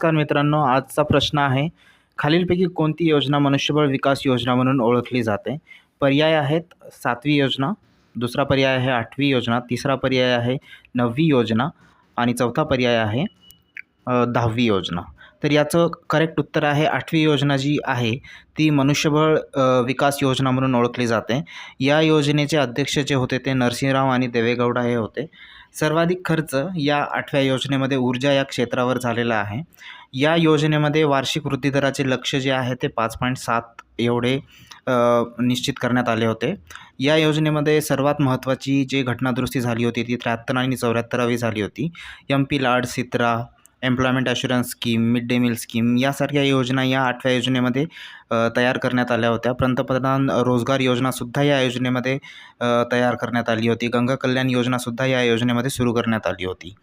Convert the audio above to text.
नमस्कार मित्रांनो, आजचा प्रश्न आहे, खालीलपैकी कोणती योजना मनुष्यबळ विकास योजना म्हणून ओळखली जाते? पर्याय आहेत 7वी योजना, दुसरा पर्याय आहे 8वी योजना, तिसरा पर्याय आहे 9वी योजना आणि चौथा पर्याय आहे 10वी योजना. तर याचं करेक्ट उत्तर आहे 8वी योजना जी आहे ती मनुष्यबळ विकास योजना म्हणून ओळखली जाते. या योजनेचे अध्यक्ष जे होते ते नरसिंहराव आणि देवेगौडा हे होते. सर्वाधिक खर्च या 8व्या योजनेमध्ये ऊर्जा या क्षेत्रावर झालेला आहे. या योजनेमध्ये वार्षिक वृद्धिदराचे लक्ष्य जे आहे ते 5.7 एवढे निश्चित करण्यात आले होते. या योजनेमध्ये सर्वात महत्त्वाची जी घटनादुरुस्ती झाली होती ती 73 आणि 74वी झाली होती. MP लाड, सित्रा, employment assurance scheme, mid day meal scheme यासारख्या योजना या 8व्या योजनेमध्ये तयार करण्यात आल्या होत्या. पंतप्रधान रोजगार योजनासुद्धा या योजनेमध्ये तयार करण्यात आली होती. गंगा कल्याण योजनासुद्धा या योजनेमध्ये सुरू करण्यात आली होती.